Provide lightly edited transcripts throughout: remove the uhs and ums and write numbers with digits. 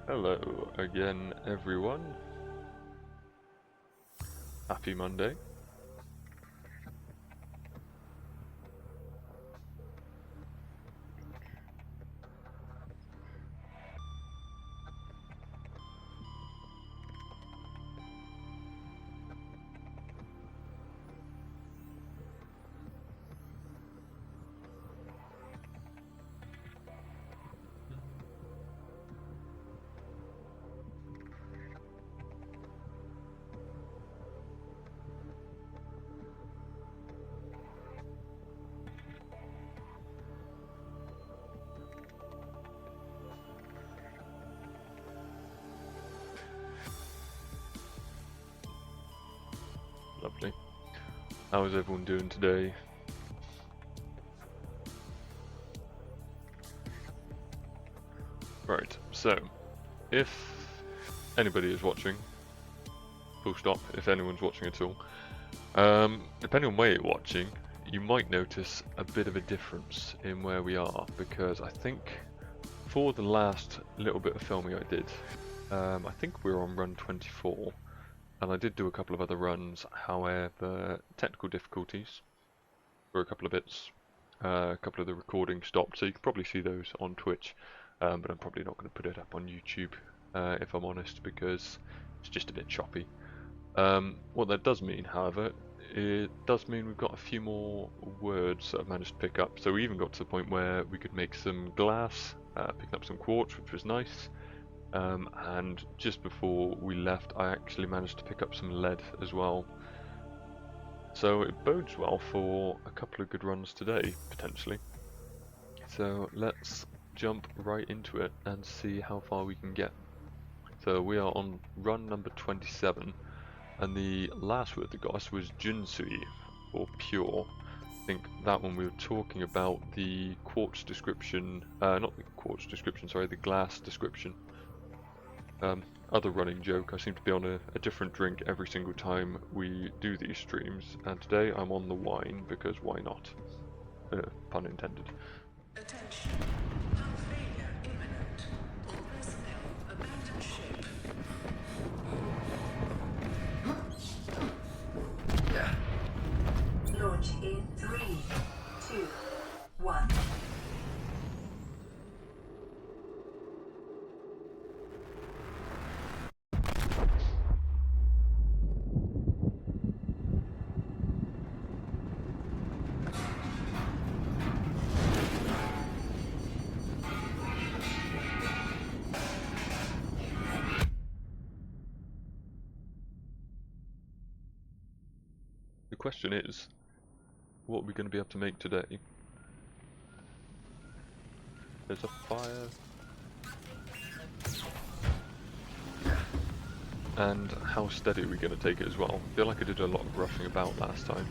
Hello again, everyone. Happy Monday. Lovely. How is everyone doing today? Right, so if anybody is watching, full stop, if anyone's watching at all, depending on where you're watching, you might notice a bit of a difference in where we are, because I think for the last little bit of filming I did, I think we were on run 24, and I did do a couple of other runs. However, technical difficulties for a couple of bits, a couple of the recordings stopped, so you can probably see those on Twitch, but I'm probably not going to put it up on YouTube, if I'm honest, because it's just a bit choppy. What that does mean, however, it does mean we've got a few more words that I've managed to pick up. So we even got to the point where we could make some glass, picking up some quartz, which was nice. And just before we left, I actually managed to pick up some lead as well. So it bodes well for a couple of good runs today, potentially. So let's jump right into it and see how far we can get. So we are on run number 27, and the last word that got us was Junsui, or pure. I think that one we were talking about the quartz description, not the quartz description, sorry, the glass description. Other running joke, I seem to be on a different drink every single time we do these streams, and today I'm on the wine because why not? Pun intended. Attention. Hull failure imminent. All personnel abandon ship. Launch in 3, 2, 1. The question is, what are we going to be able to make today? There's a fire. And how steady are we going to take it as well? I feel like I did a lot of rushing about last time.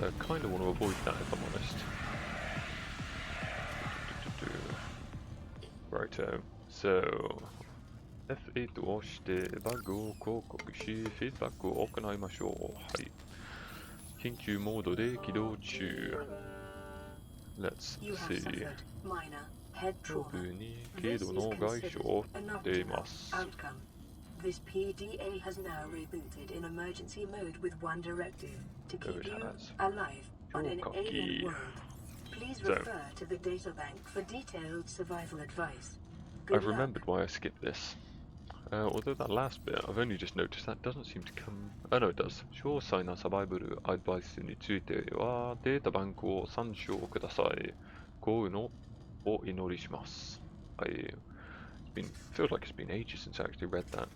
I kind of want to avoid that if I'm honest. Righto. So, F8 をしてバグを広告し、フィードバックを行いましょう。はい。緊急モードで起動中。Let's see. 僕に軽度の外傷を負っています。This PDA has now rebooted in emergency mode with one directive to keep you alive on an alien world. Please refer to the databank for detailed survival advice. I've remembered why I skipped this. Although that last bit, I've only just noticed that doesn't seem to come... Oh no, it does. 詳細なサバイバルアドバイスについてはデータバンクを参照ください。幸運をお祈りします。Feels like it's been ages since I actually read that.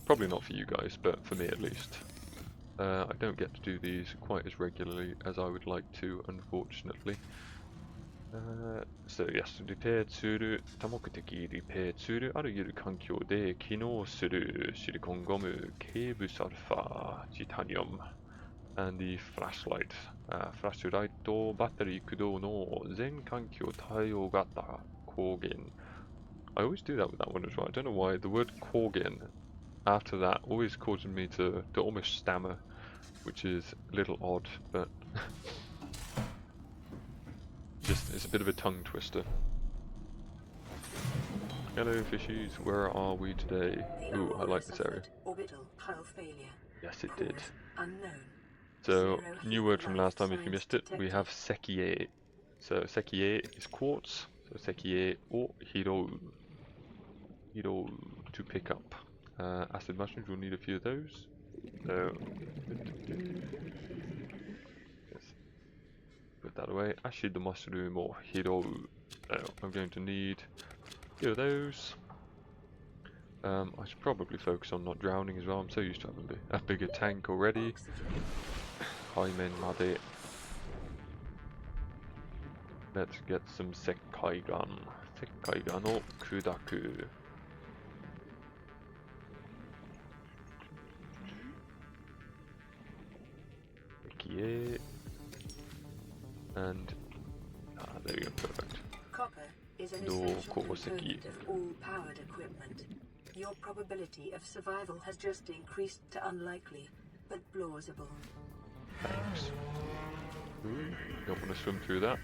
Probably not for you guys, but for me at least. I don't get to do these quite as regularly as I would like to, unfortunately. So yes, リペアツール、多目的リペアツール、あらゆる環境で機能するシリコンゴム、ケーブスアルファ、チタニウム、and the flashlight. フラッシュライトバッテリー駆動の全環境対応型光源。I always do that with that one as well. I don't know why. The word Korgan after that always causes me to almost stammer, which is a little odd, but just it's a bit of a tongue twister. Hello fishies, where are we today? Ooh, I like this area. Orbital hull failure. Yes, it did. Unknown. So, new word from last time if you missed it, we have sekie. So, sekie is quartz. So, sekie o hiro. Hiro to pick up. Acid mushrooms, we'll need a few of those. So, yes. Put that away. Acid mushroom or hiro. So, I'm going to need a few of those. I should probably focus on not drowning as well. I'm so used to having a bigger tank already. Hi men, made. Let's get some sekai gun. Sekai gun o kudaku. Sekie. And there we go, perfect. Copper is an essential component of all powered equipment. Your probability of survival has just increased to unlikely, but plausible. Thanks. Ooh, don't want to swim through that.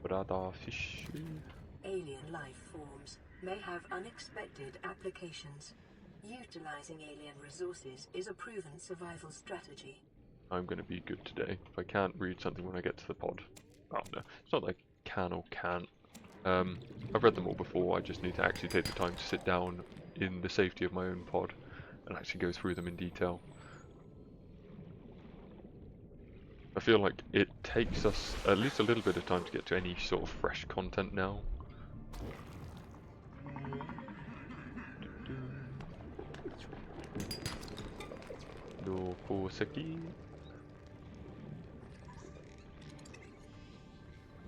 Brother fish. Alien life forms may have unexpected applications. Utilizing alien resources is a proven survival strategy. I'm going to be good today. If I can't read something when I get to the pod. Oh no, it's not like can or can't. I've read them all before, I just need to actually take the time to sit down in the safety of my own pod and actually go through them in detail. I feel like it takes us at least a little bit of time to get to any sort of fresh content now. Dokoseki.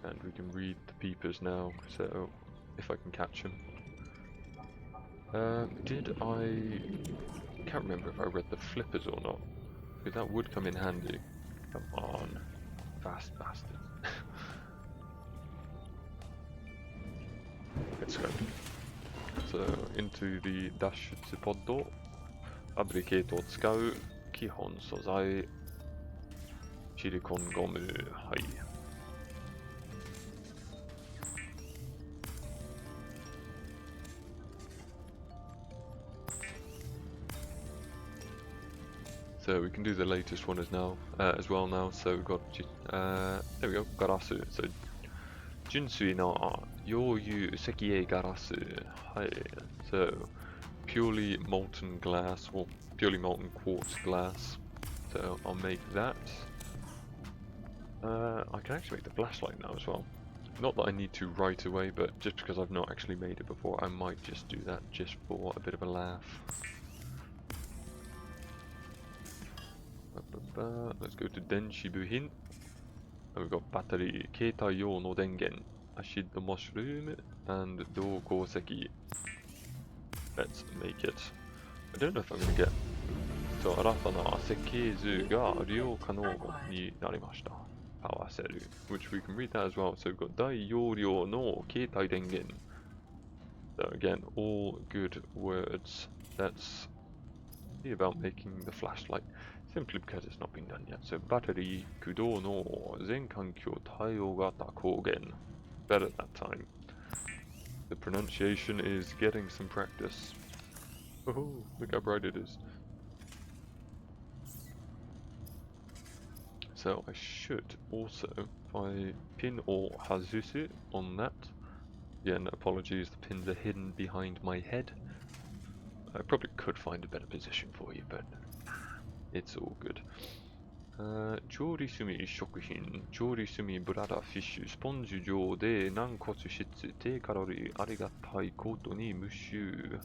And we can read the peepers now, so if I can catch him. Did I can't remember if I read the flippers or not, because that would come in handy. Come on, fast bastard. Let's go. So, into the dash pod ファブリケートを使う基本素材シリコンゴム、はい。So we can do the latest one as well now. So we've got there we go, ガラス。So 純粋な溶融石英ガラス。はい。So purely molten glass or purely molten quartz glass. So I'll make that. I can actually make the flashlight now as well. Not that I need to right away, but just because I've not actually made it before, I might just do that just for a bit of a laugh. Let's go to Denshi Buhin. And we've got battery, Keitai yo no dengen, acid mushroom, and dokoseki. Let's make it. I don't know if I'm gonna get. So, 新たな設計図が利用可能になりました。Power cell, which we can read that as well. So we've got 大容量の携帯電源. So again, all good words. Let's see about making the flashlight. Simply because it's not been done yet. So バッテリー駆動の全環境対応型光源. Better that time. The pronunciation is getting some practice. Oh, look how bright it is. So I should also, if I pin or hazusu on that. Again, apologies, the pins are hidden behind my head. I probably could find a better position for you, but it's all good. 調理済み食品、調理済みブラダーフィッシュ、スポンジ状で軟骨質、低カロリー、ありがたいことに無臭。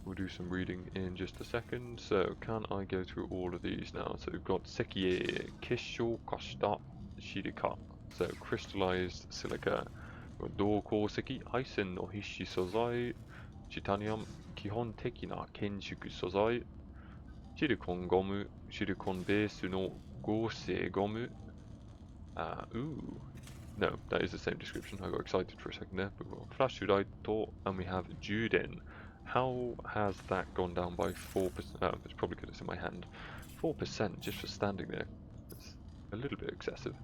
We'll do some reading in just a second. So, can I go through all of these now? So, we've got sekie, keshokashita shirika. So, crystallized silica. Dokoseki, eisen no hishi sozai. Titanium, 基本的な建築素材。シリコンゴム、シリコンベースの合成ゴム。Ooh. No, that is the same description. I got excited for a second there. But we've got flashlight, and we have Juden. How has that gone down by 4%? It's probably because it's in my hand. 4% just for standing there. It's a little bit excessive.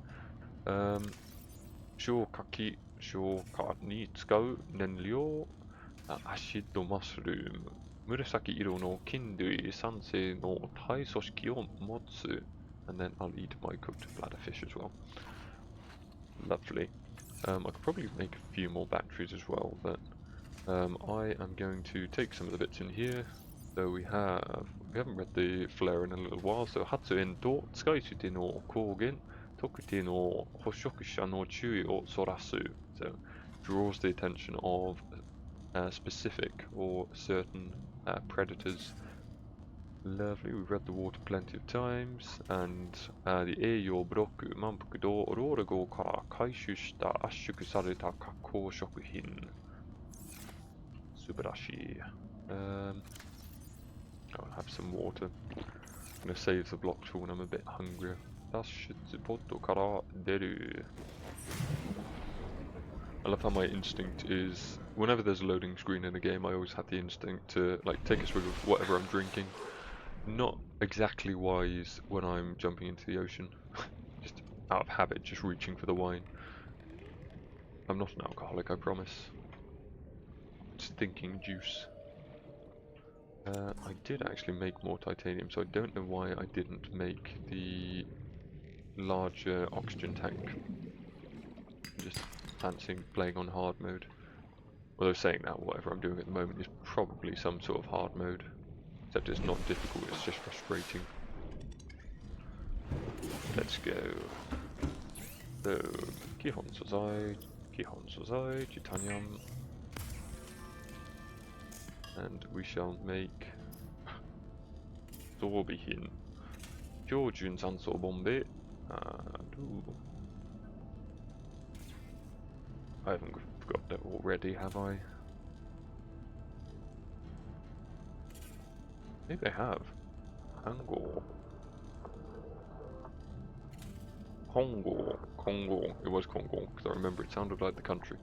Shokaki shoka ni tsukau nenryou acid mushroom. Murasaki iro no kindui sansei no tai soshiki o motsu. And then I'll eat my cooked bladder fish as well. Lovely. I could probably make a few more batteries as well, but I am going to take some of the bits in here. So we haven't read the flare in a little while. So Hatsu en to tsukaisute no kogen tokute no hoshokusha no chui o sorasu. So draws the attention of specific or certain predators. Lovely, we've read the water plenty of times, and the Eiyo Broku Manpuku do Aurora go kara kaishu shita ashuku sareta kakkou shokuhin. Subarashi. I'll have some water. I'm gonna save the blocks for when I'm a bit hungrier. Dashitsupoto kara deru. I love how my instinct is, whenever there's a loading screen in a game, I always have the instinct to like take a swig of whatever I'm drinking. Not exactly wise when I'm jumping into the ocean, just out of habit, just reaching for the wine. I'm not an alcoholic, I promise. It's thinking juice. I did actually make more titanium, so I don't know why I didn't make the larger oxygen tank. Just fancying playing on hard mode. Although saying that, whatever I'm doing at the moment is probably some sort of hard mode. Except it's not difficult, it's just frustrating. Let's go. So, Kihon Sozai, Titanium. And we shall make Zorbihin. Kyojun Sanso Bombe. I haven't got that already, have I? Maybe I have. Hango. Kongo. It was Kongo, because I remember it sounded like the country.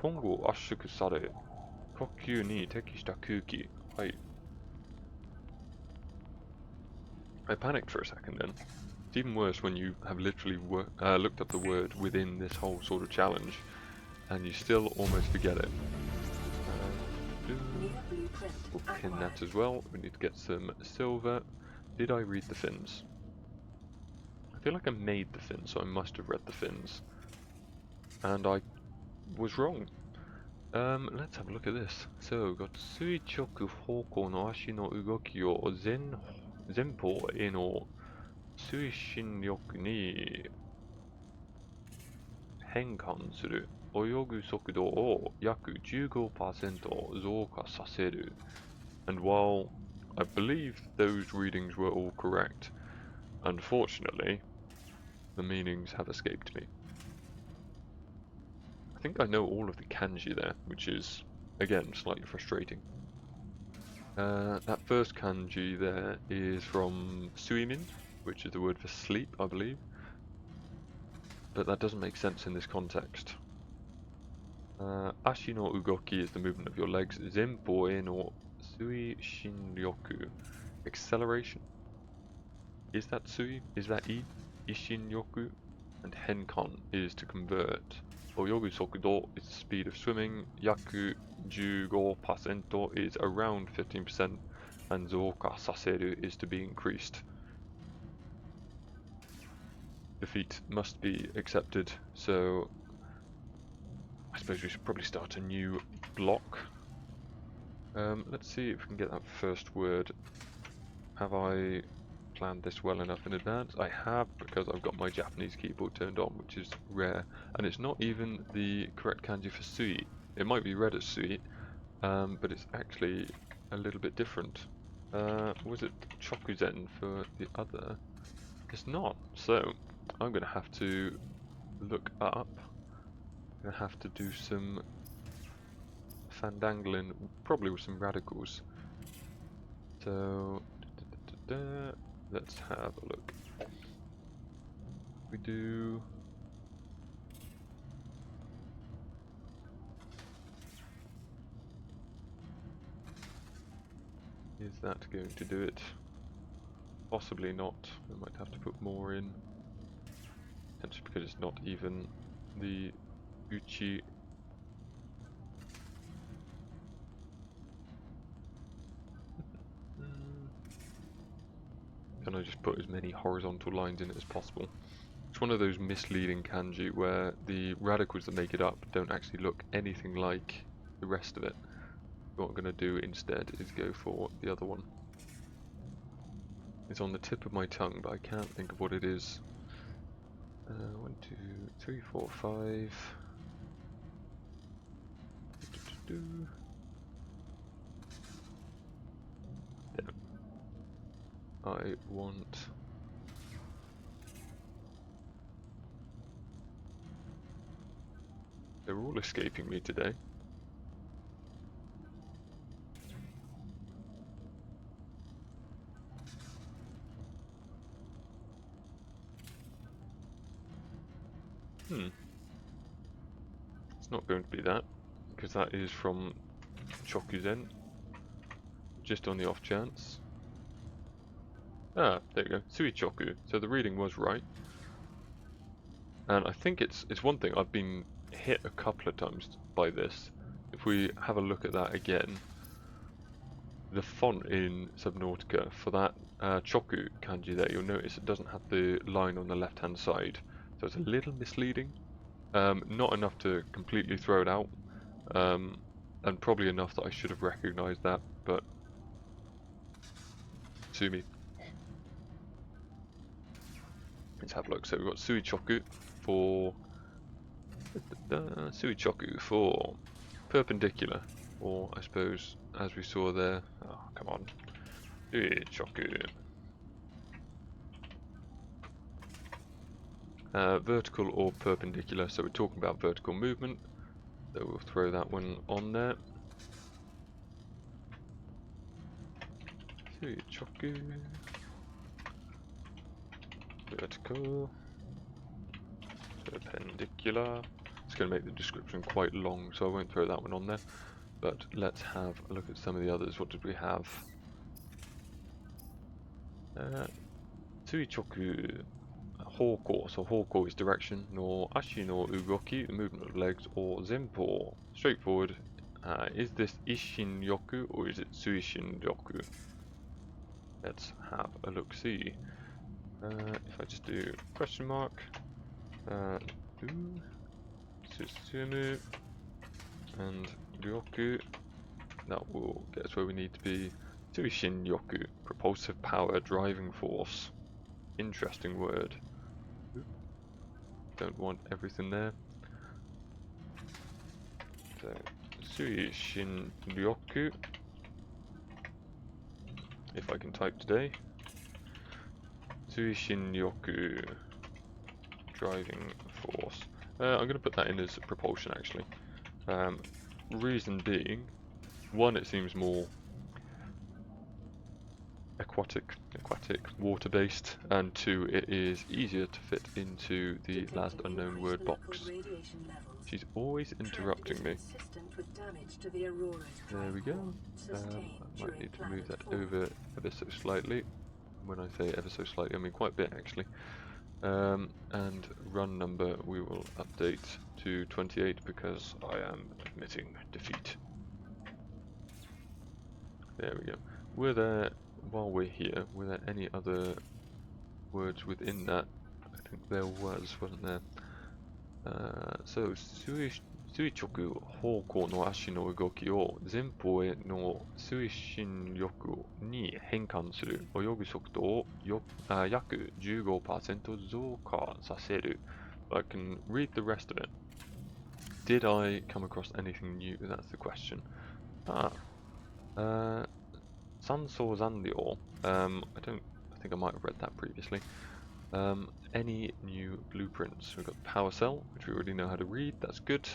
Kongo Ashuku Sare. Kokyu ni tekishita kuki. I panicked for a second then. It's even worse when you have literally looked up the word within this whole sort of challenge, and you still almost forget it. We'll pin that as well. We need to get some silver. Did I read the fins? I feel like I made the fins, so I must have read the fins. And I was wrong. Let's have a look at this. So, we've got Suichoku Hoko no Ashi no Ugoki o Zenpo e no Suishinryoku ni Henkan suru. Oyogu sokudo o yaku 15% zouka saseru. And while I believe those readings were all correct, unfortunately, the meanings have escaped me. I think I know all of the kanji there, which is, again, slightly frustrating. That first kanji there is from suimin, which is the word for sleep, I believe. But that doesn't make sense in this context. Ashi no ugoki is the movement of your legs. Zenpo e no sui shinryoku. Acceleration. Is that sui? Is that i? Ishinryoku. And henkan is to convert. Oyogu sokudo is the speed of swimming. Yaku 15% is around 15%. And zouka saseru is to be increased. Defeat must be accepted, so I suppose we should probably start a new block. Let's see if we can get that first word. Have I planned this well enough in advance? I have, because I've got my Japanese keyboard turned on, which is rare. And it's not even the correct kanji for sui. It might be read as sui, but it's actually a little bit different. Was it chokuzen for the other? It's not, so I'm going to have to look up. I'm going to have to do some fandangling, probably with some radicals. So, let's have a look. We do... Is that going to do it? Possibly not. I might have to put more in. That's because it's not even the uchi. Can I just put as many horizontal lines in it as possible? It's one of those misleading kanji where the radicals that make it up don't actually look anything like the rest of it. What I'm going to do instead is go for the other one. It's on the tip of my tongue, but I can't think of what it is. 1, 2, 3, 4, 5. There. I want... They're all escaping me today. It's not going to be that, because that is from Chokuzen. Just on the off chance. Ah, there you go. Suichoku. So the reading was right. And I think it's one thing, I've been hit a couple of times by this. If we have a look at that again, the font in Subnautica for that Choku kanji there, you'll notice it doesn't have the line on the left hand side. So it's a little misleading. Not enough to completely throw it out. And probably enough that I should have recognised that, but sue me. Let's have a look. So we've got Suichoku for Suichoku for perpendicular, or I suppose as we saw there. Oh, come on, Suichoku. Vertical or perpendicular. So we're talking about vertical movement. So we'll throw that one on there. Suichoku. Vertical. Perpendicular. It's going to make the description quite long, so I won't throw that one on there. But let's have a look at some of the others. What did we have? Tsuichoku Hoko. So Hoko is direction, nor Ashi no Ugoki, the movement of legs, or Zenpo, straightforward. Is this Ishin Yoku or is it Suishin Yoku? Let's have a look see. If I just do question mark, Susumu and Ryoku, that will get us where we need to be. Suishin Yoku, propulsive power, driving force. Interesting word. Don't want everything there. So, Suishin Ryoku. If I can type today. Suishin Ryoku, driving force. I'm going to put that in as propulsion actually. Reason being, one, it seems more aquatic, water-based, and two, it is easier to fit into the last unknown word box. She's always interrupting me. There we go. I might need to move that over ever so slightly. When I say ever so slightly, I mean quite a bit actually. And run number we will update to 28 because I am admitting defeat. There we go. Were there, while we're here, were there any other words within that? I think there was, wasn't there? So, Suichoku Hoko no ashi no ugoki o zenpo e no suishin yoku ni henkan suru oyogu sokuto o yaku 15% zouka saseru. I can read the rest of it. Did I come across anything new? That's the question. Sanso Zandio. I think I might have read that previously. Any new blueprints? We've got Power Cell, which we already know how to read. That's good.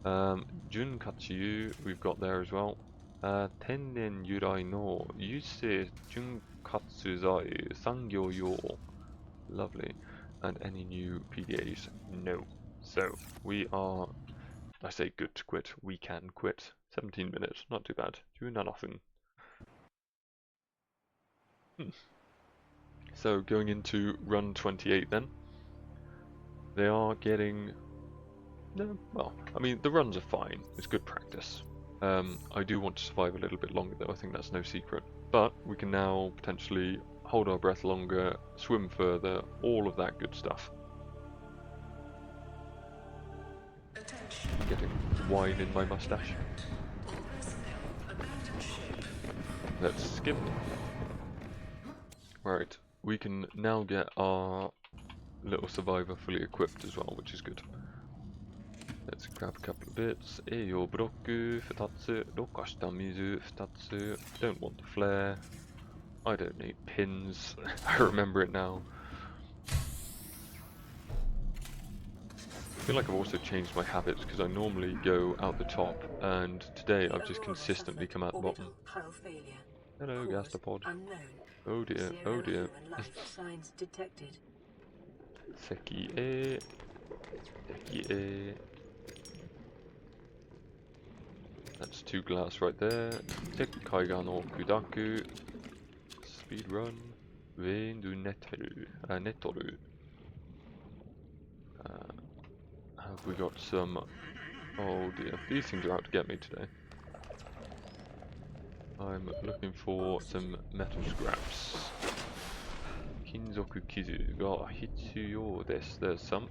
Junkatsu, we've got there as well. Tennen Yurai no Yusei Junkatsuzai Sangyo Yo. Lovely. And any new PDAs? No. So, we are, I say good to quit. We can quit. 17 minutes, not too bad. Doing nothing. So going into run 28 then. They are getting... No, well, I mean, the runs are fine. It's good practice. I do want to survive a little bit longer though, I think that's no secret. But we can now potentially hold our breath longer, swim further, all of that good stuff. Getting wine in my mustache. Let's skip. Right, we can now get our little survivor fully equipped as well, which is good. Let's grab a couple of bits. Eyo broku, futatsu, rokashita mizu, futatsu. Don't want the flare. I don't need pins. I remember it now. I feel like I've also changed my habits because I normally go out the top, and today I've just consistently come out the bottom. Hello, gastropod. Oh dear, oh dear. Seki e. Seki e. That's 2 glass right there. Sekkaiga no kudaku. Speed run. Vein du netoru. Have we got some... Oh dear, these things are out to get me today. I'm looking for some metal scraps. Kinzoku kizu ga hitsuyou desu. There's some.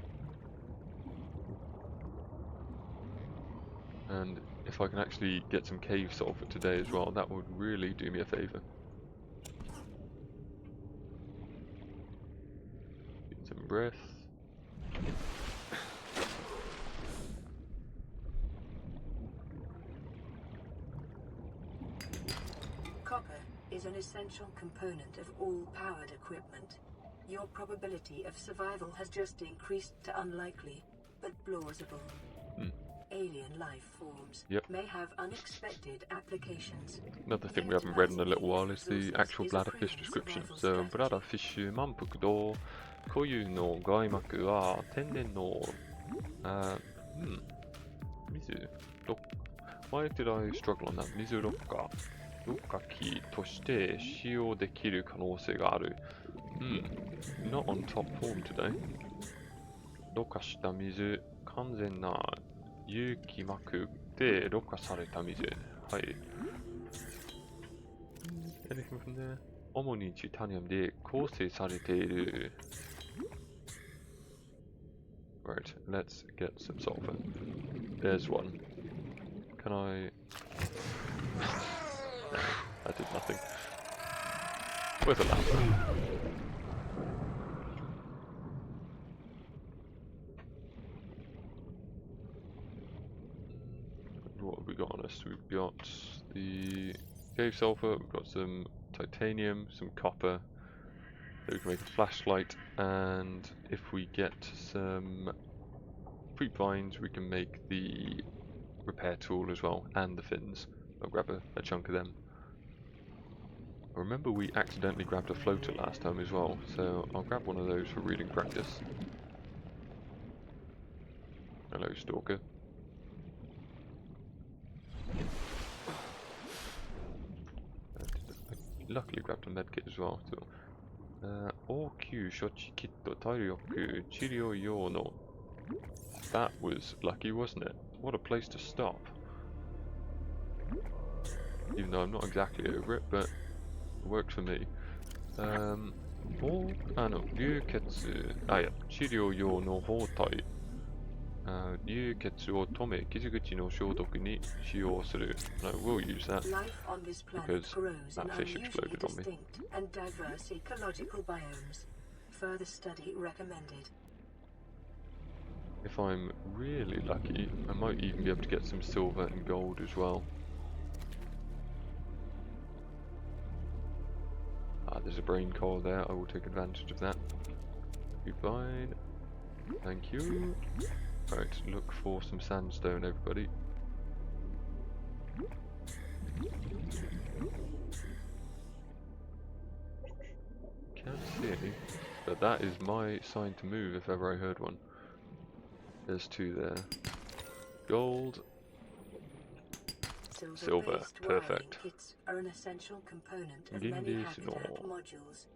And if I can actually get some cave sulfur today as well, that would really do me a favour. Get some breath. Copper is an essential component of all powered equipment. Your probability of survival has just increased to unlikely, but plausible. Alien life forms may have unexpected applications. Another thing we haven't read in a little while is the actual bladderfish description. So, bladderfish manpuku do koyu no gaimaku wa tennen no mizu. Why did I struggle on that? Mizu rokka rokkaki toshite shiyou dekiru kanousei ga aru. Not on top form today. Rokashita mizu kanzen na yukimaku de rokasareta mizu. Hai. Anything from there? Omoni titanium de kousei sareteiru. Right, let's get some sulfur. There's one. Can I... I did nothing. With a lamp. What have we got on us? We've got the cave sulfur, we've got some titanium, some copper, so we can make a flashlight, and if we get some fruit vines we can make the repair tool as well, and the fins. I'll grab a chunk of them. I remember we accidentally grabbed a floater last time as well, so I'll grab one of those for reading practice. Hello, stalker. I luckily grabbed a medkit as well. So, Okyu shochi kitto tairyoku chirio yo no. That was lucky, wasn't it? What a place to stop. Even though I'm not exactly over it, but it worked for me. No, ryuketsu. Yeah, chirio yo no hotai. Ryuketsu o tome kizuguchi no shoudoku ni shiyou suru. And I will use that because that fish exploded on me. And diverse ecological biomes. Further study recommended. If I'm really lucky, I might even be able to get some silver and gold as well. There's a brain coal there, I will take advantage of that. Be fine. Thank you. Right, look for some sandstone, everybody. Can't see any, but that is my sign to move if ever I heard one. There's 2 there. Gold. Silver, perfect. Kits are an essential component of many habitat modules.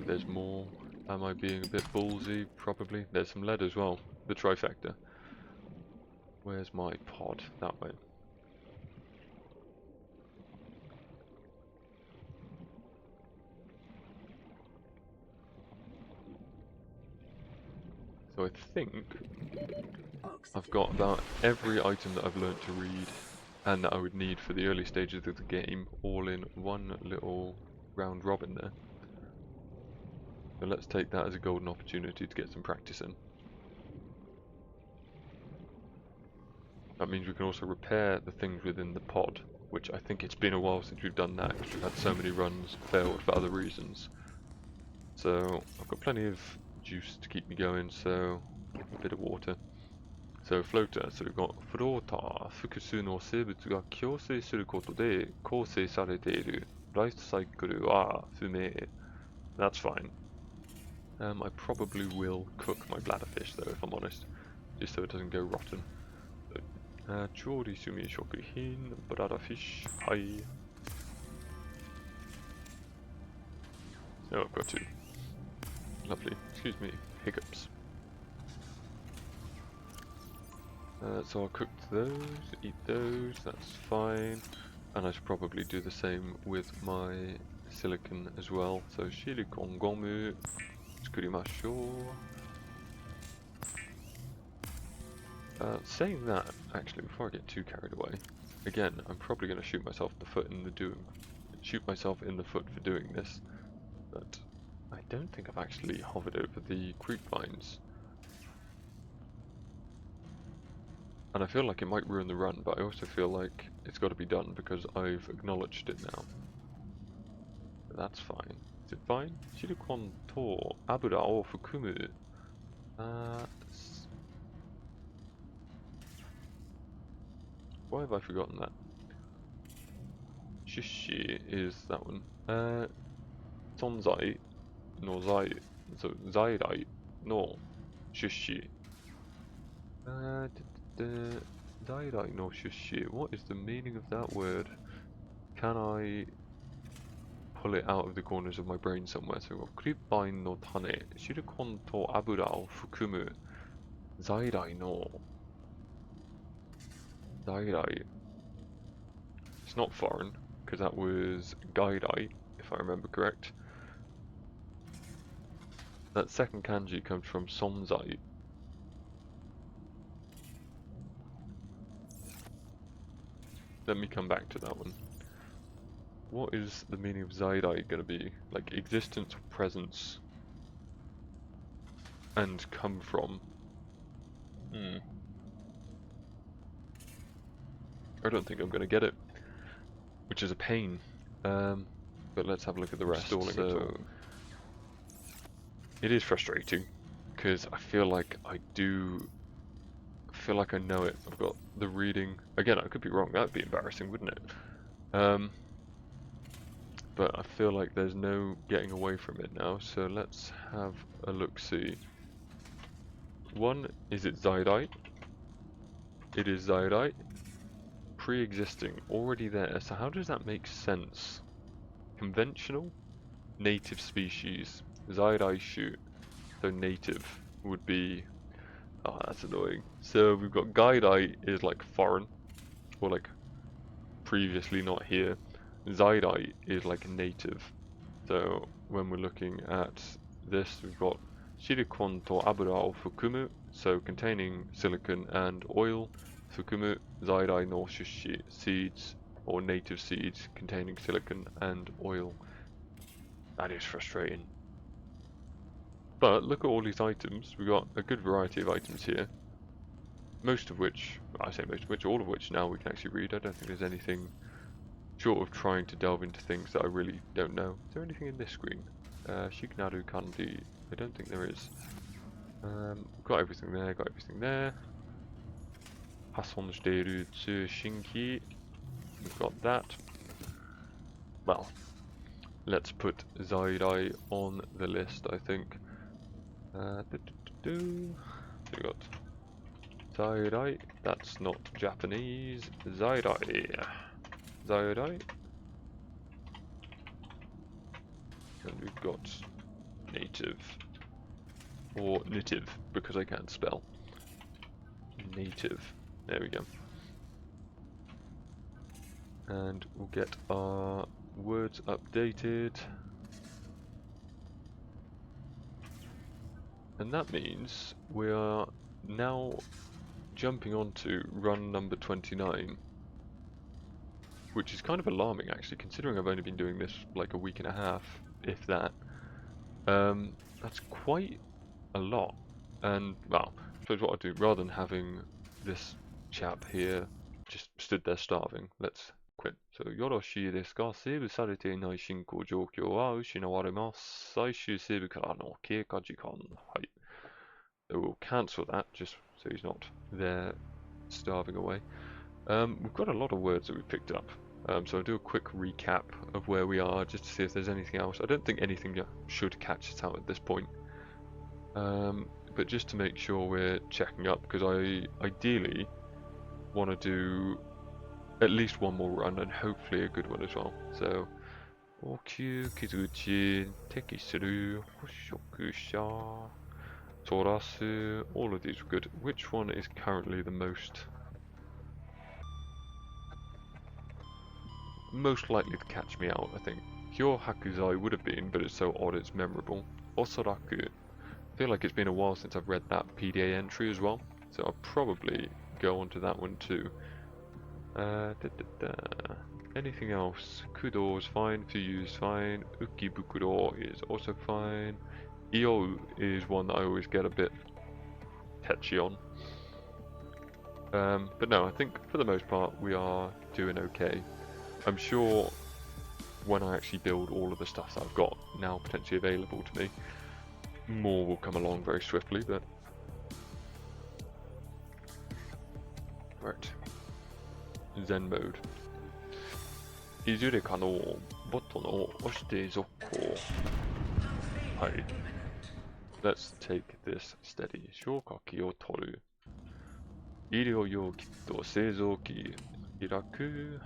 There's more. Am I being a bit ballsy? Probably. There's some lead as well. The trifecta. Where's my pod? That way. So I think I've got about every item that I've learnt to read and that I would need for the early stages of the game all in one little round robin there. So let's take that as a golden opportunity to get some practice in. That means we can also repair the things within the pod, which I think it's been a while since we've done that because we've had so many runs failed for other reasons. So I've got plenty of juice to keep me going, so a bit of water. So floater, so we've got floater, 複数の生物が共生することで構成されている。ライフサイクルは不明。That's fine. I probably will cook my bladderfish though, if I'm honest, just so it doesn't go rotten. 調理済み食品、bladderfish, hi. So I've got two. Lovely. Excuse me, hiccups. So I'll cook those, eat those, that's fine. And I should probably do the same with my silicon as well. So silicon gomu, tsukurimashou. Saying that, actually, before I get too carried away, again, I'm probably going to shoot myself in the foot in the foot for doing this. But I don't think I've actually hovered over the creep vines. And I feel like it might ruin the run, but I also feel like it's got to be done because I've acknowledged it now. But that's fine. Is it fine? Silicon to abura o fukumu. Why have I forgotten that? Shishi is that one. Sonzai no zai. So zairai no shishi. Zairai no shishi. What is the meaning of that word? Can I pull it out of the corners of my brain somewhere? So we've got creepvine no tane, silicon to abura o fukumu, zairai no. Zairai. It's not foreign, because that was gairai, if I remember correct. That second kanji comes from sonzai. Let me come back to that one. What is the meaning of zairai going to be? Like existence, presence, and come from? I don't think I'm going to get it, which is a pain. But let's have a look at the rest. So it is frustrating because I feel like I know it. I've got the reading. Again, I could be wrong. That'd be embarrassing, wouldn't it? But I feel like there's no getting away from it now. So let's have a look-see. One, is it zairai? It is zairai. Pre-existing, already there. So how does that make sense? Conventional, native species. Zairai shu. So native would be. Oh, that's annoying. So we've got gairai is like foreign, or like previously not here. Zairai is like native. So when we're looking at this, we've got silicon to abura o fukumu, so containing silicon and oil. Fukumu zairai no shushi, seeds or native seeds containing silicon and oil. That is frustrating. But look at all these items. We've got a good variety of items here. Most of which, I say most of which, all of which now we can actually read. I don't think there's anything short of trying to delve into things that I really don't know. Is there anything in this screen? Shiknaru Kandi. I don't think there is. Got everything there, got everything there. Hasonshiteru tsu shinki. We've got that. Well, let's put zairai on the list, I think. So we got Zairai, that's not Japanese. Zairai. Zairai. And we've got native. Or native, because I can't spell. Native. There we go. And we'll get our words updated. And that means we are now jumping on to run number 29. Which is kind of alarming actually, considering I've only been doing this like a week and a half, if that. That's quite a lot. And, well, I suppose what I'll do, rather than having this chap here just stood there starving, let's quit. So, Yoroshi desu ka? Seibu sarete inai shinkou joukyou wa ushinawaremasu. Saishū seibu kara no keika jikan. Hai. So we'll cancel that, just so he's not there starving away. We've got a lot of words that we've picked up. So I'll do a quick recap of where we are, just to see if there's anything else. I don't think anything should catch us out at this point. But just to make sure we're checking up, because I ideally want to do at least one more run, and hopefully a good one as well. So, Okyu, Kizuchi, Tekisuru, Hoshokusha, Torasu, all of these are good. Which one is currently the most likely to catch me out, I think? Kyo Hakuzai would have been, but it's so odd it's memorable. Osoraku. I feel like it's been a while since I've read that PDA entry as well, so I'll probably go onto that one too. Anything else? Kudo is fine, Fuyu is fine, Ukibukuro is also fine. Io is one that I always get a bit tetchy on. But no, I think for the most part we are doing okay. I'm sure when I actually build all of the stuff that I've got now potentially available to me, more will come along very swiftly, but... Right. Zen mode. Izure kano boto no oshite zokko. Hai. Let's take this steady. Shokaki o toru. Irio yo kitto seizouki hiraku.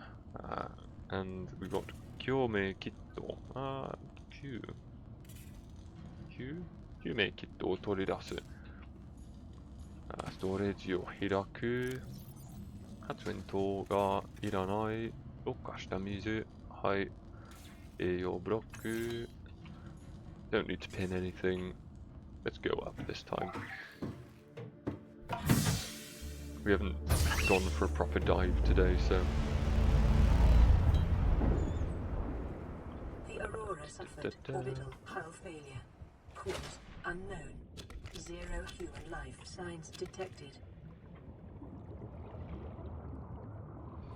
And we got Kyome Kitto. Kyume Kitto o toridasu. Storage o hiraku. Hatsuento ga iranai. Rokashita mizu. Hai. Eiyo bloku. Don't need to pin anything. Let's go up this time. We haven't gone for a proper dive today, so... The Aurora suffered orbital hull failure. Cause unknown. 0 human life signs detected.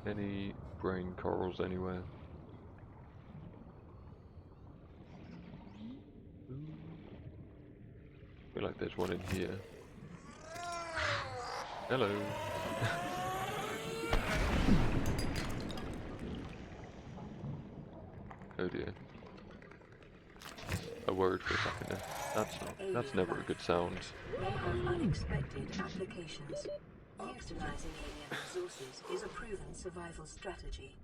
Any brain corals anywhere? I feel like there's one in here. Hello. Oh dear. I worried for a second there. That's never a good sound. May have unexpected applications. Utilizing alien resources is a proven survival strategy.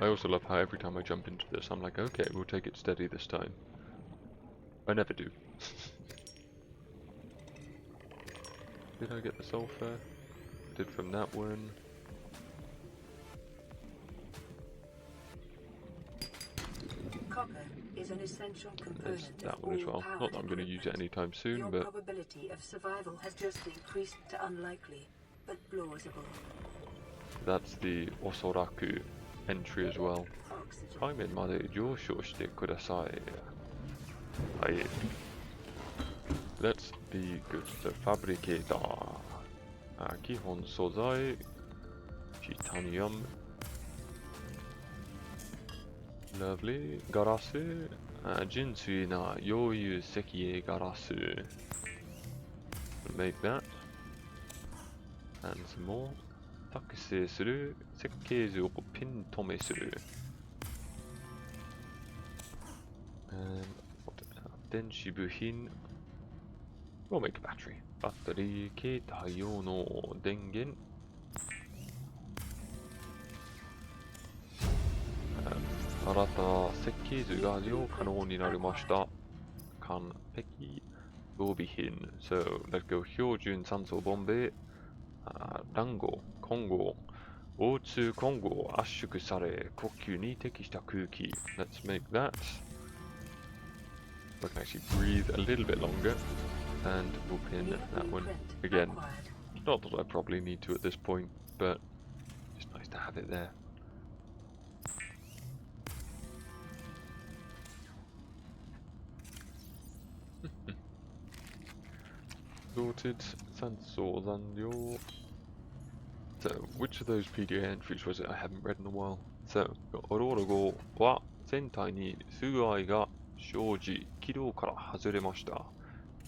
I also love how every time I jump into this, I'm like, okay, we'll take it steady this time. I never do. Did I get the sulfur? Did from that one. Copper is an essential component. There's that one as well. Not that I'm going to use it anytime soon, Your but... probability of survival has just increased to unlikely, but plausible. That's the Osoraku entry as well. Kaimen made joushou shite kudasai. Hai. Let's be good. So, fabricator. Kihon sozai. Titanium. Lovely. Garasu. Jinsui na youyu sekie garasu. We'll make that. And some more. Takusei suru. Sekkeizu o pin tome suru. And what? Denshi buhin. We'll make a battery. バッテリー携帯用の電源。新た設計図が利用可能になりました。完璧。装備品。So, let's go 標準酸素ボンベ。団子、混合。O2 混合圧縮され、呼吸に適した空気。Let's make that. I can actually breathe a little bit longer. And we'll pin that one again. Not that I probably need to at this point, but it's nice to have it there. Sorted, Sansor Zandio. So, which of those PDA entries was it I haven't read in a while? So, Ororogo wa sentai ni sugai ga shouji, kidou kara hazuremashita.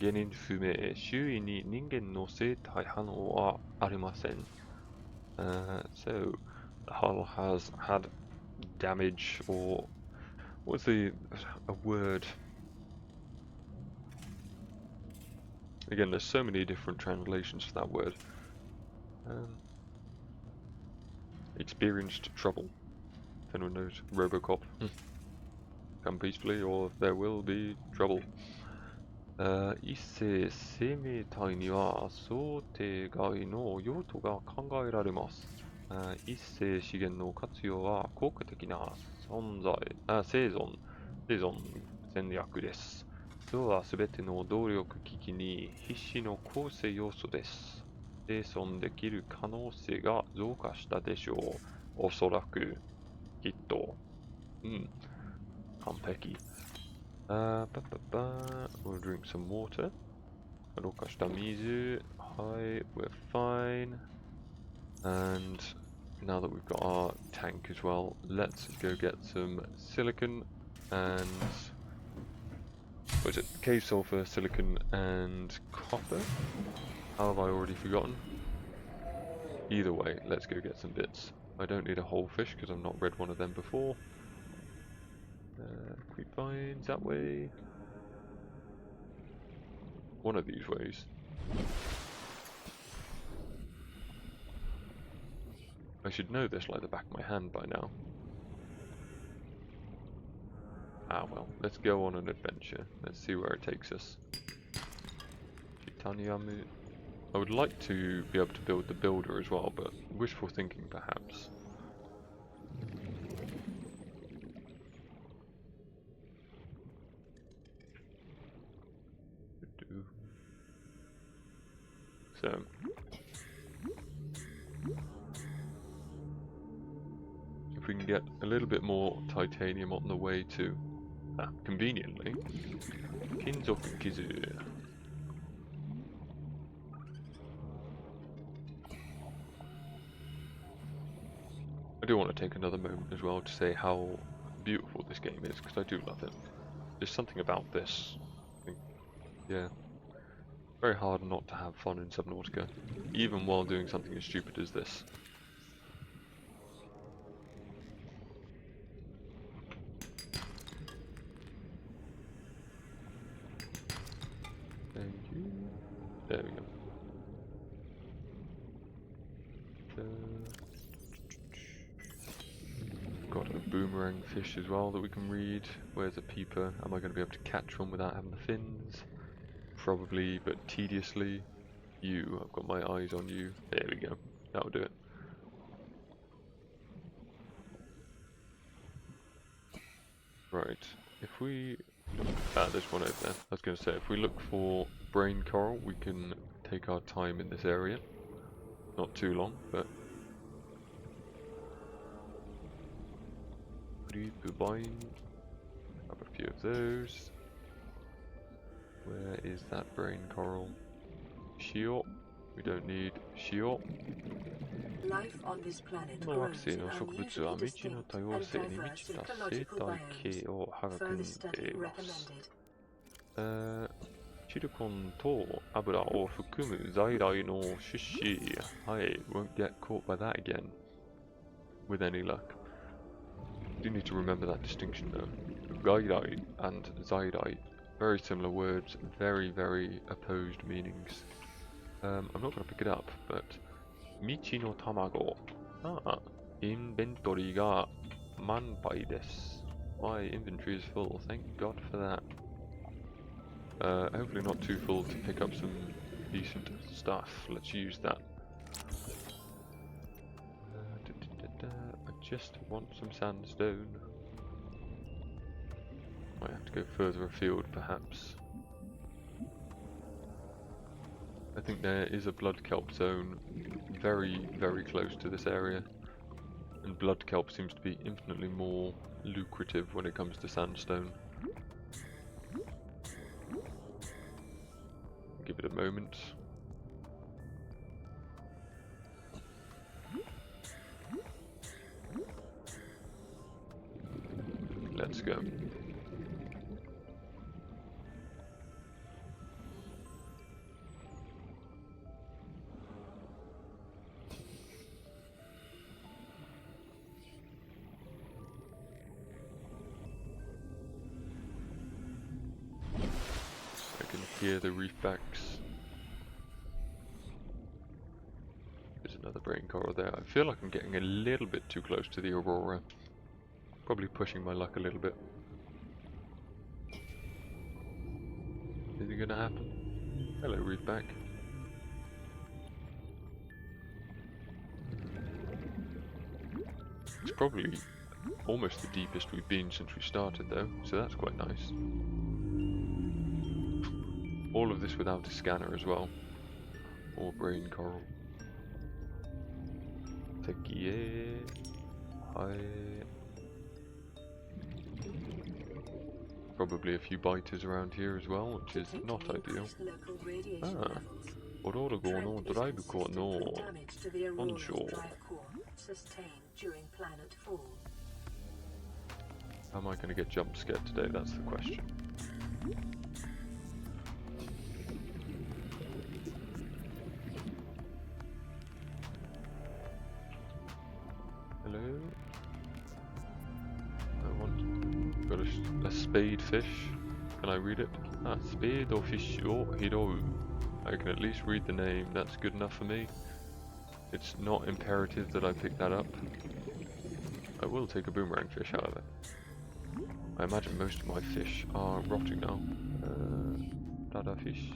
Genin fume, shui ni ningen no seitai hanou wa arimasen. So, the hull has had damage, or what's a word? Again, there's so many different translations for that word. Experienced trouble. If anyone knows Robocop, come peacefully, or there will be trouble. 一世生命体には想定外の用途が考えられます。一世資源の活用は効果的な生存戦略です。それはすべての動力機器に必須の構成要素です。生存できる可能性が増加したでしょう。おそらく、きっと。完璧。We'll drink some water. ろ過した水。Hi, we're fine. And now that we've got our tank as well, let's go get some silicon and what is it? Cave sulfur, silicon, and copper. How have I already forgotten? Either way, let's go get some bits. I don't need a whole fish because I've not read one of them before. Creep vines that way. One of these ways. I should know this like the back of my hand by now. Ah well, let's go on an adventure. Let's see where it takes us. Chitaniamu. I would like to be able to build the builder as well, but wishful thinking perhaps. So if we can get a little bit more titanium on the way to, conveniently, Kinzoku Kizu. I do want to take another moment as well to say how beautiful this game is, because I do love it. There's something about this. I think, yeah. Very hard not to have fun in Subnautica, even while doing something as stupid as this. Thank you. There we go. Got a boomerang fish as well that we can read. Where's a peeper? Am I going to be able to catch one without having the fins? Probably, but tediously. You, I've got my eyes on you. There we go. That'll do it. Right, if we... there's one over there. I was going to say, if we look for brain coral, we can take our time in this area. Not too long, but... Vine. Grab a few of those. Where is that brain coral? Shio. We don't need Shio. Life on this planet grows in unusually distinct and diverse ecological biomes. Further study recommended. シリコンと油を含む在来の種子。I won't get caught by that again. With any luck. You need to remember that distinction though. 外来 and 在来 Very similar words, very, very opposed meanings. I'm not going to pick it up, but Michi no tamago. Ah, inventory ga manpai desu. My inventory is full, thank God for that. Hopefully not too full to pick up some decent stuff. Let's use that. I just want some sandstone. Might have to go further afield, perhaps. I think there is a blood kelp zone very, very close to this area. And blood kelp seems to be infinitely more lucrative when it comes to sandstone. Give it a moment. Let's go. I can hear the reefbacks. There's another brain coral there. I feel like I'm getting a little bit too close to the aurora. Probably pushing my luck a little bit. Is it gonna happen? Hello, reefback. It's probably almost the deepest we've been since we started though, so that's quite nice. All of this without a scanner as well. Or brain coral. Tekie. Hi. Probably a few biters around here as well, which is not ideal. Ah. Aurora go no drive ko no onshore. How am I going to get jump scared today? That's the question. Hello? I want... got a spade fish. Can I read it? Ah, spade or fish o hiro. I can at least read the name. That's good enough for me. It's not imperative that I pick that up. I will take a boomerang fish, however. I imagine most of my fish are rotting now. Dada fish.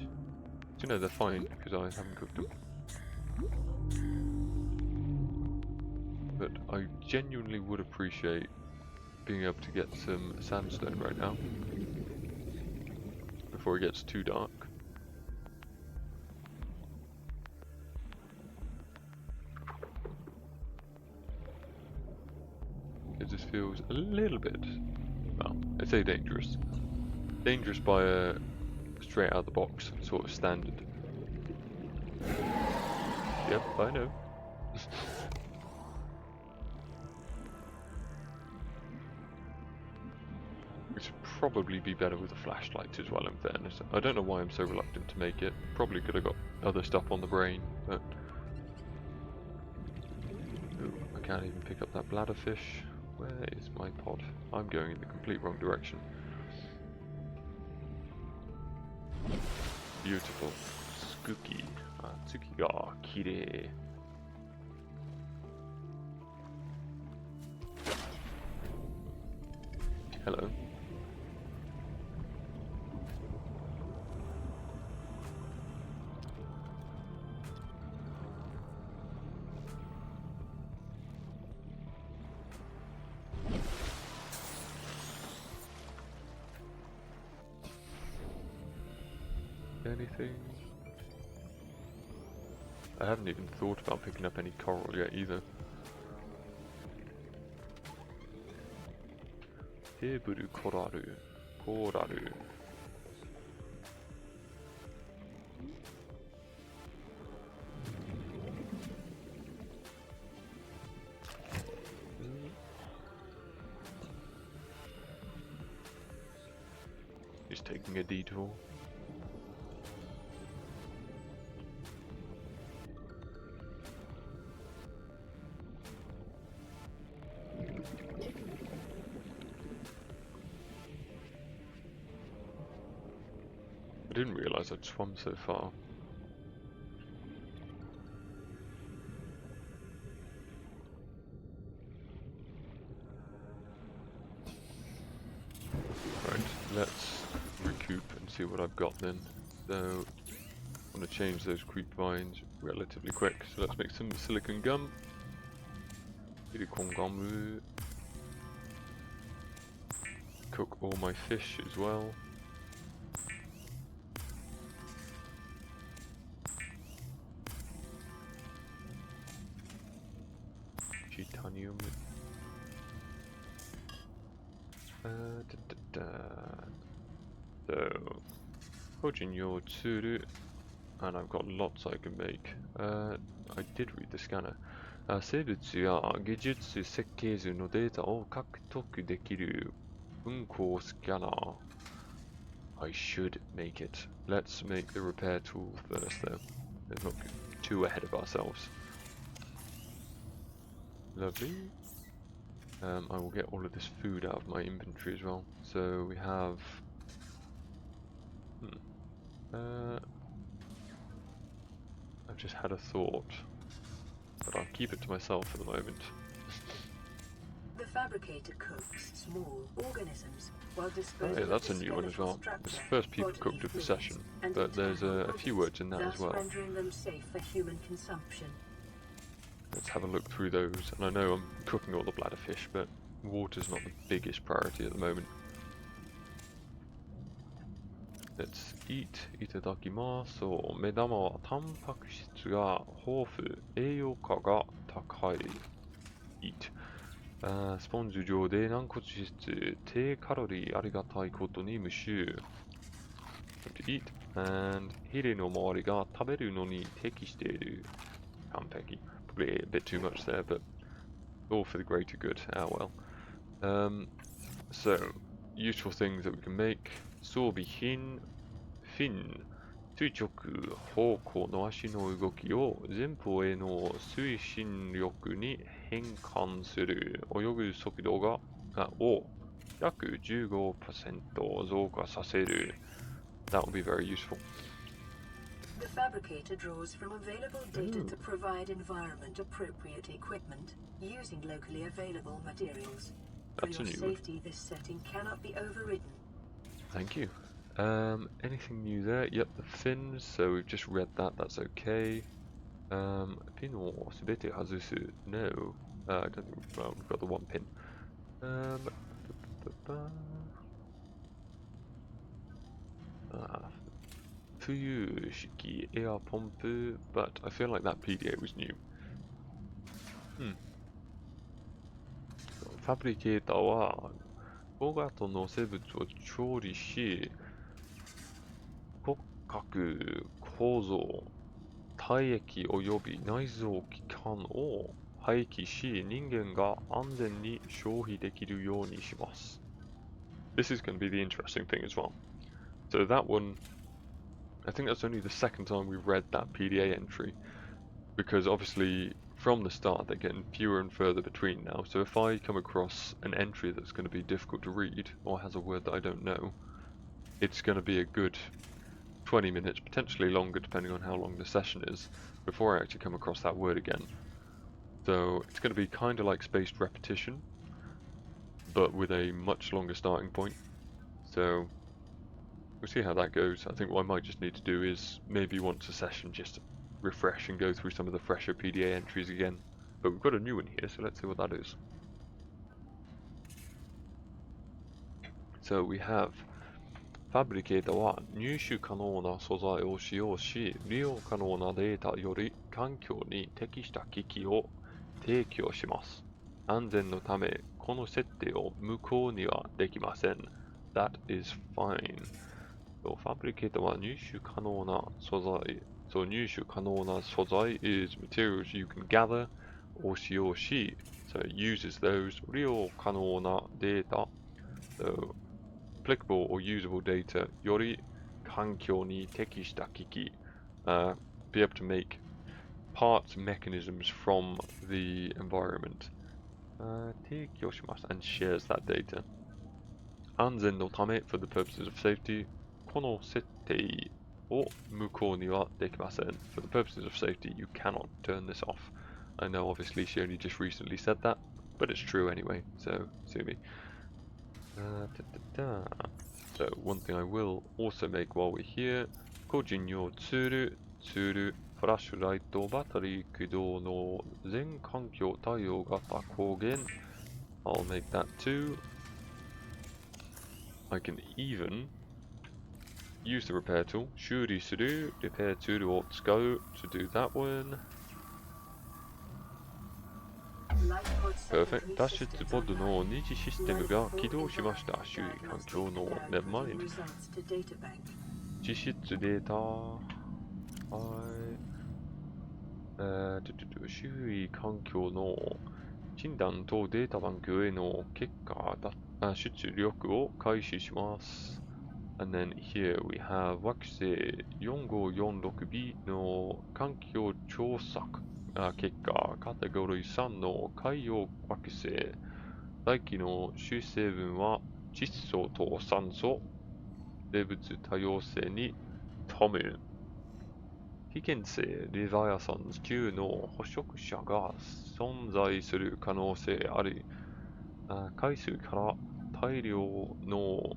So no, they're fine because I haven't cooked them. But I genuinely would appreciate being able to get some sandstone right now before it gets too dark. Because this feels a little bit, well, I say dangerous. Dangerous by a straight out of the box sort of standard. Yep, I know. Which would probably be better with a flashlight as well, in fairness. I don't know why I'm so reluctant to make it. Probably could have got other stuff on the brain, but... Ooh, I can't even pick up that bladderfish. Where is my pod? I'm going in the complete wrong direction. Beautiful. Spooky. Atsuki ga kirei. Hello. Anything? I haven't even thought about picking up any coral yet either. Heburu koraru. Koraru. He's taking a detour. didn't realise I'd swum so far. Right, let's recoup and see what I've got then. So, I want to change those creep vines relatively quick. So let's make some silicon gum. Silicon gum. Cook all my fish as well. Titanium. So, Hojinyo Tsuru, and I've got lots I can make. I did read the scanner. 生物や技術設計図のデータを獲得できる運行スキャナー。I should make it. Let's make the repair tool first though. Let's not get too ahead of ourselves. Lovely. I will get all of this food out of my inventory as well. So we have... I've just had a thought, but I'll keep it to myself for the moment. The fabricator cooks small organisms while disposing. Oh yeah, that's a new one as well. It's the first people cooked of the session, but there's a few words in that as well. Rendering them safe for human consumption. Let's have a look through those. And I know I'm cooking all the bladder fish, but water's not the biggest priority at the moment. Let's eat. いただきます。目玉はタンパク質が豊富、栄養価が高い。Eat. スポンジ状で軟骨質、低カロリーありがたいことに無臭。To eat. And ヒレの周りが食べるのに適している。完璧。Probably a bit too much there, but all for the greater good. Ah well. So, useful things that we can make. 装備品、フィン、垂直方向の足の動きを前方への推進力に変換する。泳ぐ速度を約 15% 増加させる。That will be very useful. The fabricator draws from available data to provide environment-appropriate equipment using locally available materials. For your safety, this setting cannot be overridden. Thank you. Anything new there? Yep, the fins. So we've just read that. That's okay. Pin or subete hazusu? No. I don't think. Well, we've got the one pin. Fuyu shiki air pump, but I feel like that PDA was new. Fabricator は5型の生物を調理し、骨格、構造、体液及び内臓器官を廃棄し、人間が安全に消費できるようにします。This is going to be the interesting thing as well. So that one, I think that's only the second time we've read that PDA entry, because obviously from the start they're getting fewer and further between now. So if I come across an entry that's going to be difficult to read or has a word that I don't know, it's going to be a good 20 minutes, potentially longer depending on how long the session is, before I actually come across that word again. So it's going to be kind of like spaced repetition, but with a much longer starting point. So we'll see how that goes. I think what I might just need to do is maybe once a session just refresh and go through some of the fresher PDA entries again. But we've got a new one here, so let's see what that is. So we have Fabricator は入手可能な素材を使用し、利用可能なデータより環境に適した機器を提供します。安全のため、この設定を無効にはできません。That is fine. So Fabricator は入手可能な素材。So 入手可能な素材 is materials you can gather or 使用し。So it uses those 利用可能なデータ。So applicable or usable data より環境に適した機器 be able to make parts mechanisms from the environment 提供します and shares that data 安全のため for the purposes of safety この設定を無効にはできません. For the purposes of safety, you cannot turn this off. I know obviously she only just recently said that, but it's true anyway, so sue me. So one thing I will also make while we're here, 個人用ツール、フラッシュライト、バッテリー駆動の全環境対応型光源. I'll make that too. I can even use the repair tool, 修理する repair tool を使う to do that one. Perfect. 脱出ポッドの二次システムが起動しました。周囲環境の Never mind. 実質データ。周囲環境の診断とデータバンクへの結果出力を開始します。And then here we have 惑星 4546b の環境調査結果、カテゴリー3の海洋惑星。大気の主成分は窒素と酸素。生物多様性に富む。危険性レヴァイアサンズ級の捕食者が存在する可能性あり。海水から大量の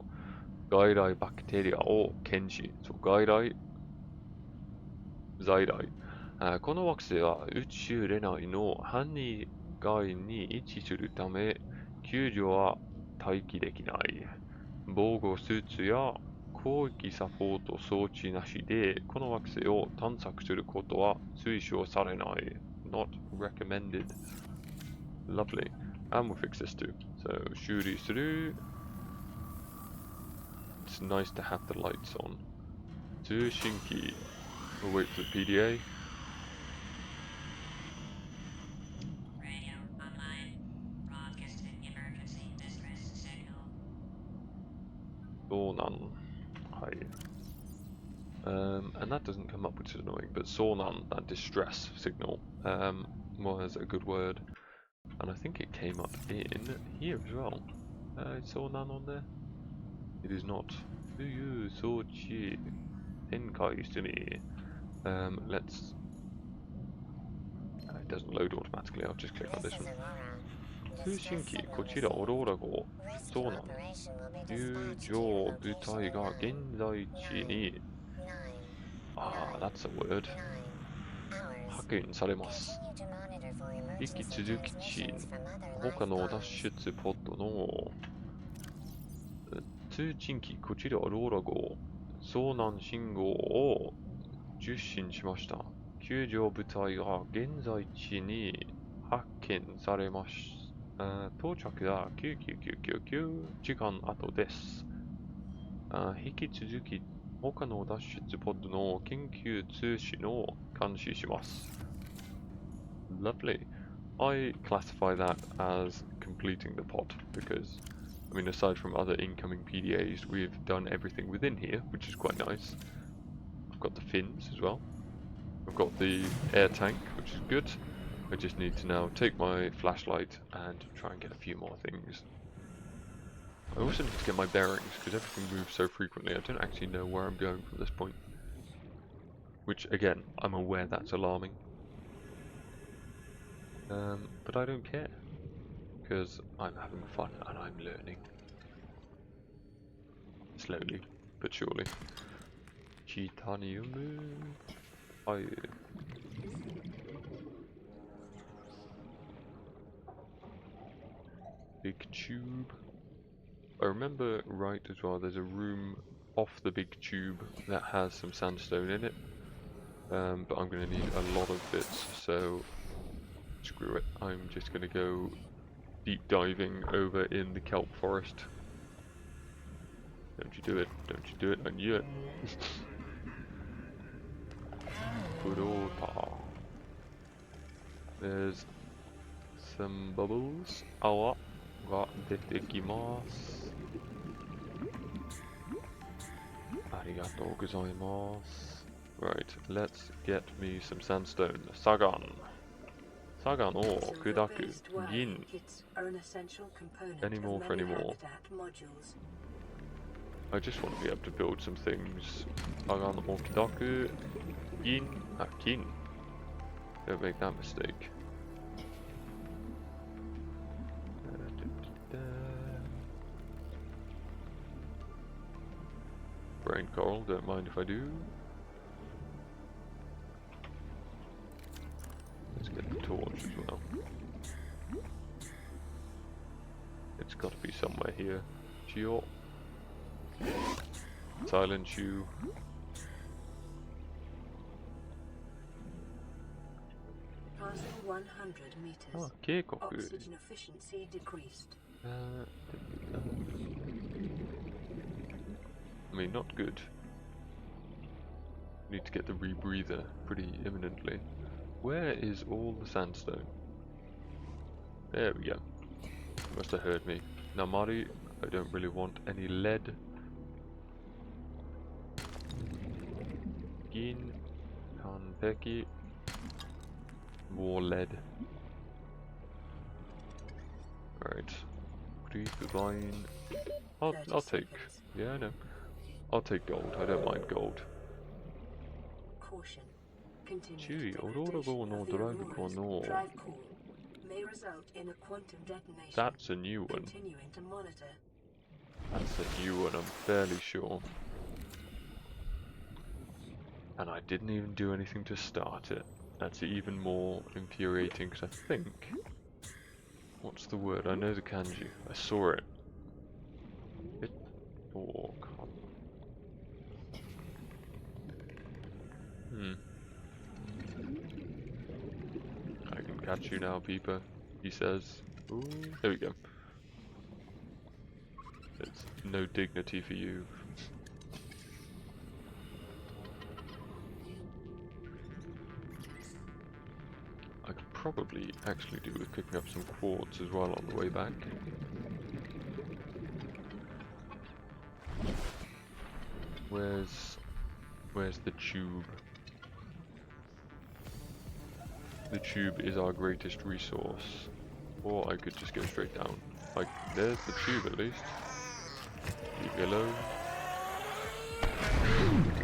外来バクテリアを検知。在来。この惑星は宇宙レナイの範囲外に位置するため、救助は待機できない。防護スーツや広域サポート装置なしで、この惑星を探索することは推奨されない。Not recommended. Lovely. And we'll fix this too. So, 修理する。It's nice to have the lights on. 通信機。We'll wait for the PDA. Radio online. Broadcasting emergency distress signal. Sonan. Hi. And that doesn't come up, which is annoying, but Sonan, that distress signal, was a good word. And I think it came up in here as well. Is Sonan on there? It is not. Sochi. Tenkai Sumi. Let's... it doesn't load automatically, I'll just click on this one. 通信機、こちらオローラ号。そうなの。友情部隊が現在地に、that's a word. 派遣されます。引き続き地、他の脱出ポッドの通信機、こちらオローラ号。遭難信号を受信しました。救助部隊が現在地に発見されました。到着は999時間後です。引き続き他の脱出ポッドの緊急通信を監視します。Lovely. I classify that as completing the pod because, I mean, aside from other incoming PDAs, we've done everything within here, which is quite nice. I've got the fins as well. I've got the air tank, which is good. I just need to now take my flashlight and try and get a few more things. I also need to get my bearings because everything moves so frequently. I don't actually know where I'm going from this point. Which, again, I'm aware that's alarming. But I don't care because I'm having fun and I'm learning. Slowly, but surely. Titanium. Big tube. I remember right as well, there's a room off the big tube that has some sandstone in it. But I'm going to need a lot of bits, so screw it. I'm just going to go deep diving over in the kelp forest. Don't you do it, don't you do it, I knew it. There's some bubbles. Awa ga detekimasu. Arigatou gozaimasu. Right, let's get me some sandstone. Sagan. Sagan o kudaku. Gin. Any more for any more. I just want to be able to build some things. Around Okidaku, Kin. Don't make that mistake. Brain coral, don't mind if I do. Let's get the torch as well. It's got to be somewhere here. Chio. Silent you. Passing 100 meters. Oh, Keikoku. Oxygen efficiency decreased. I mean, not good. Need to get the rebreather pretty imminently. Where is all the sandstone? There we go. Must have heard me. Now, Mari, I don't really want any lead. Gin, Hanpeki, more lead. Right. Creep, vine. I'll take. Yeah, I know. I'll take gold. I don't mind gold. Caution. Chewy, Aurora no drive no. Drive core may result in a quantum detonation. That's a new one. Continuing to monitor. That's a new one, I'm fairly sure. And I didn't even do anything to start it. That's even more infuriating because I think... What's the word? I know the kanji. I saw it. Oh, God. I can catch you now, Peeper, he says. Ooh, there we go. There's no dignity for you. I could probably actually do with picking up some quartz as well on the way back. Where's the tube? The tube is our greatest resource. Or I could just go straight down. Like, there's the tube at least. Leave me alone.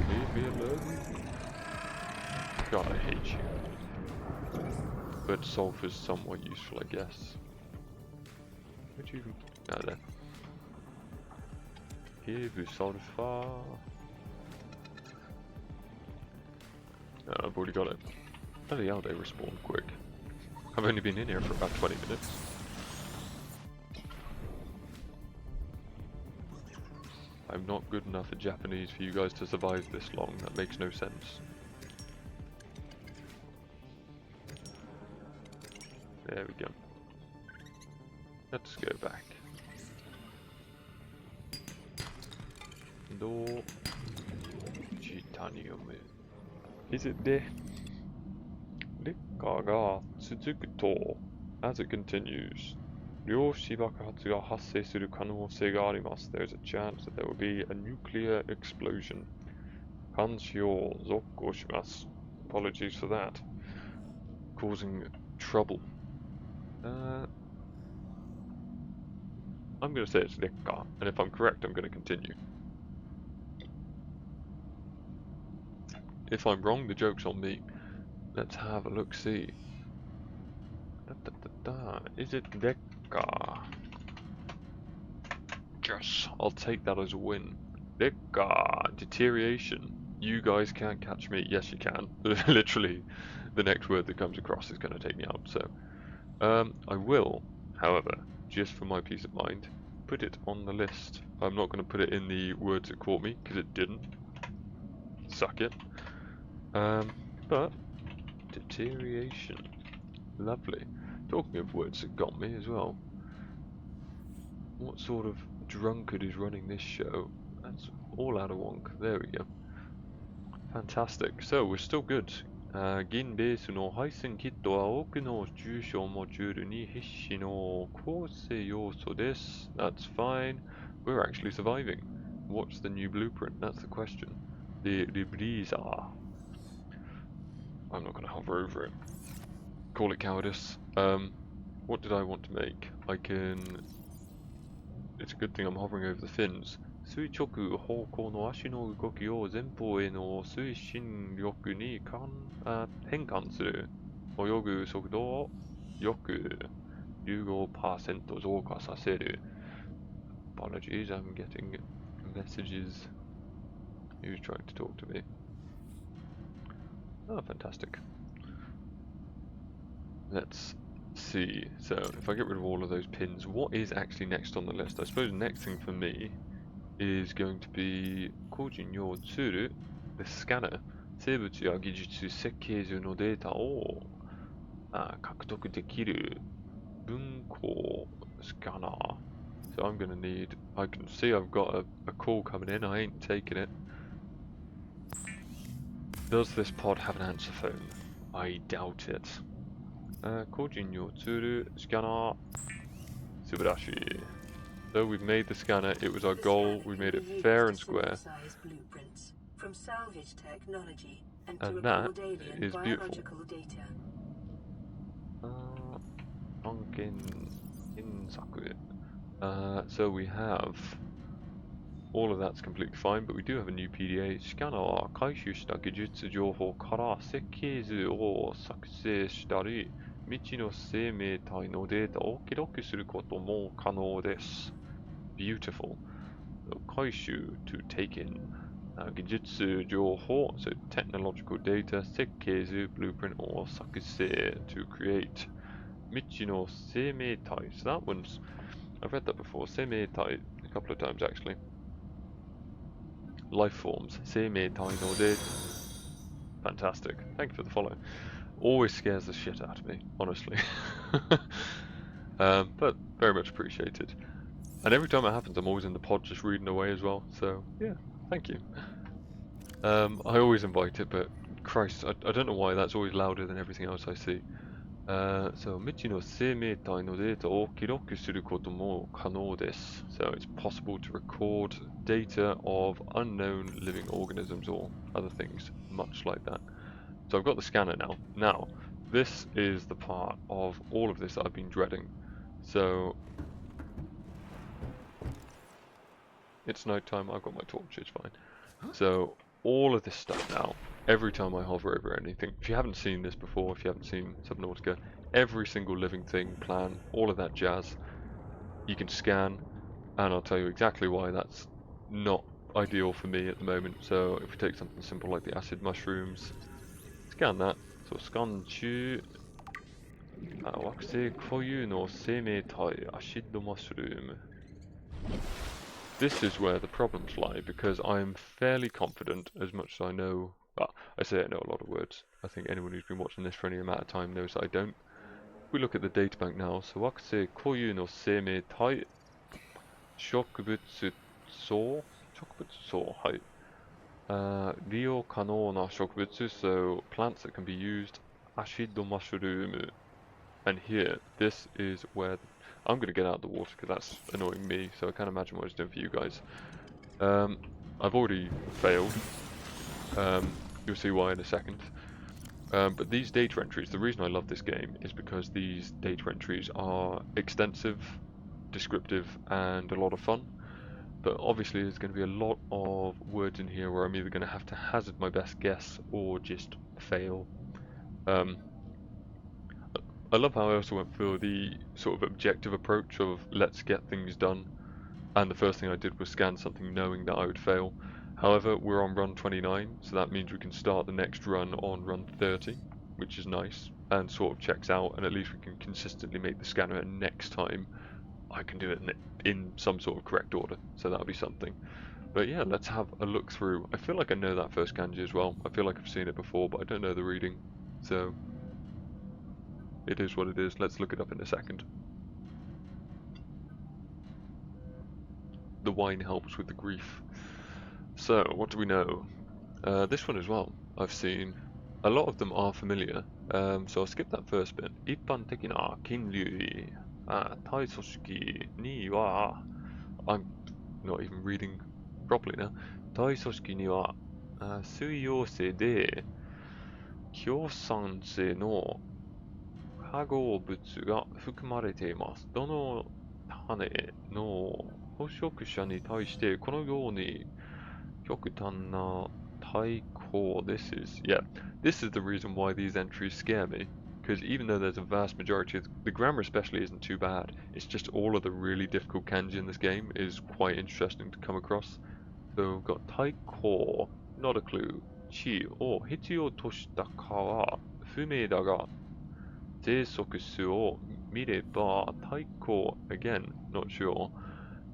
Leave me alone. God, I hate you. But sulfur's somewhat useful, I guess. Where'd you even... Ah, there. Here, du sulfur. No, I've already got it. Bloody hell, they respawn quick. I've only been in here for about 20 minutes. I'm not good enough at Japanese for you guys to survive this long. That makes no sense. There we go. Let's go back. Do titanium. Is it there? 劣化が続くと as it continues 量子爆発が発生する可能性があります There's a chance that there will be a nuclear explosion 監視を続行します Apologies for that causing trouble I'm going to say it's 劣化 and if I'm correct I'm going to continue If I'm wrong the joke's on me Let's have a look-see. Is it Dekka? Yes, I'll take that as a win. Dekka, deterioration. You guys can't catch me. Yes, you can. Literally, the next word that comes across is going to take me out. So, I will, however, just for my peace of mind, put it on the list. I'm not going to put it in the words that caught me because it didn't. Suck it. But. Deterioration. Lovely. Talking of words that got me as well. What sort of drunkard is running this show? That's all out of wonk. There we go. Fantastic. So we're still good. 銀ベースの配線キットは多くの重症モジュールに必死の構成要素です。That's fine. We're actually surviving. What's the new blueprint? That's the question. The breezer. I'm not going to hover over it. Call it cowardice. What did I want to make? I can... It's a good thing I'm hovering over the fins. 垂直方向の足の動きを前方への推進力に変換する。泳ぐ速度を約 15% 増加させる。Apologies, I'm getting messages. Who's trying to talk to me? Oh, fantastic. Let's see. So, if I get rid of all of those pins, what is actually next on the list? I suppose the next thing for me is going to be 個人用ツール the scanner 生物や技術設計図のデータを獲得できる文庫 scanner. So I'm gonna need, I can see I've got a call coming in, I ain't taking it. Does this pod have an answer phone? I doubt it. 個人用ツール scanner 素晴らしい. So we've made the scanner, it was our goal, we made it fair and square. From salvage technology and And to that record alien is beautiful. biological data. So we have all of that's completely fine, but we do have a new PDA. スキャナーは回収した技術情報から設計図を作成したり、未知の生命体のデータを記録することも可能です。Beautiful. So 回収 to take in. 技術情報 so technological data 設計図 blueprint を作成 to create 未知の生命体 so that one's I've read that before 生命体 a couple of times actually life forms 生命体のデータ fantastic thank you for the follow always scares the shit out of me honestly but very much appreciated and every time it happens I'm always in the pod just reading away as well so yeah thank you. I always invite it, but Christ, I don't know why that's always louder than everything else I see. So, 未知の生命体のデータを記録することも可能です. So it's possible to record data of unknown living organisms or other things, much like that. So I've got the scanner now. Now, this is the part of all of this that I've been dreading. So it's nighttime, I've got my torch, it's fine. So all of this stuff now, every time I hover over anything, if you haven't seen this before, if you haven't seen Subnautica, every single living thing, plan, all of that jazz, you can scan, and I'll tell you exactly why that's not ideal for me at the moment. So if we take something simple like the acid mushrooms, scan that. So scan 中、惑星固有の生命体 acid mushroom. This is where the problems lie, because I'm fairly confident, as much as I know, well, I say I know a lot of words. I think anyone who's been watching this for any amount of time knows that I don't. If we look at the databank now, so 惑星固有の生命体植物層はい。利用可能な植物 so plants that can be used, acid mushroom. And here, this is where I'm going to get out of the water because that's annoying me, so I can't imagine what it's doing for you guys. I've already failed. You'll see why in a second. But these data entries, the reason I love this game is because these data entries are extensive, descriptive, and a lot of fun. But obviously there's going to be a lot of words in here where I'm either going to have to hazard my best guess or just fail. I love how I also went for the sort of objective approach of let's get things done, and the first thing I did was scan something knowing that I would fail. However, we're on run 29, so that means we can start the next run on run 30, which is nice, and sort of checks out, and at least we can consistently make the scanner, and next time I can do it in some sort of correct order, so that'll be something. But yeah, let's have a look through. I feel like I know that first kanji as well. I feel like I've seen it before, but I don't know the reading, so it is what it is. Let's look it up in a second. The wine helps with the grief. So, what do we know? This one as well, I've seen. A lot of them are familiar, so I'll skip that first bit. 一般的な菌類、体組織には、I'm not even reading properly now. 体組織には、水溶性で強酸性の化合物が含まれています。どの種の捕食者に対してこのように極端な対抗 this is the reason why these entries scare me. Because even though there's a vast majority of the grammar especially isn't too bad, it's just all of the really difficult kanji in this game is quite interesting to come across. So we've got 対抗 not a clue. 地を必要としたかは不明だが生息数を見れば対抗 again not sure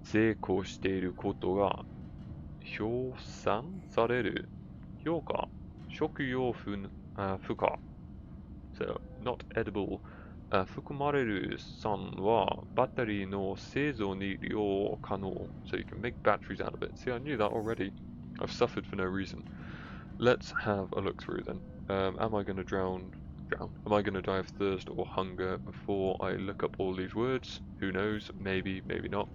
成功していることが評算される評価食用負荷 so not edible 含まれる酸はバッテリーの製造に利用可能 so you can make batteries out of it. See, I knew that already. I've suffered for no reason. Let's have a look through then. Am I going to drown? Am I going to die of thirst or hunger before I look up all these words? Who knows? Maybe, maybe not.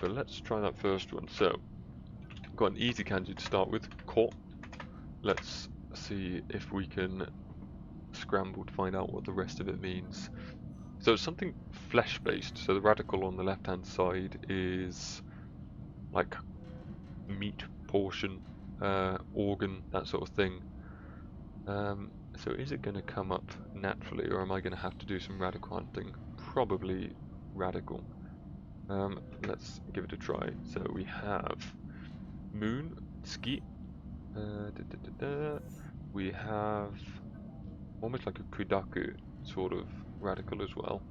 But let's try that first one. So, got an easy kanji to start with. Ko. Let's see if we can scramble to find out what the rest of it means. So it's something flesh-based. So the radical on the left-hand side is like meat portion, organ, that sort of thing. So is it going to come up naturally, or am I going to have to do some radical hunting? Probably radical. Let's give it a try. So we have moon, ski. We have almost like a kudaku sort of radical as well.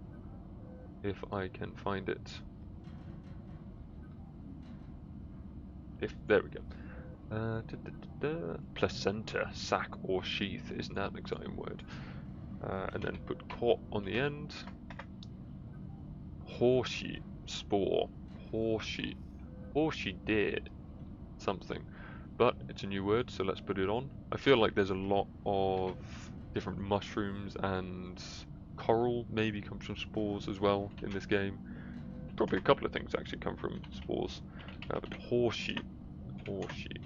If I can find it. There we go. Placenta, sac or sheath, isn't that an exciting word? And then put ko on the end. Hoshi, spore. Hoshi. Hoshi did something. But it's a new word, so let's put it on. I feel like there's a lot of different mushrooms and coral maybe comes from spores as well in this game. Probably a couple of things actually come from spores. But hoshi. Hoshi.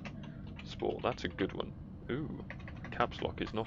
Spore, that's a good one. Ooh, caps lock is not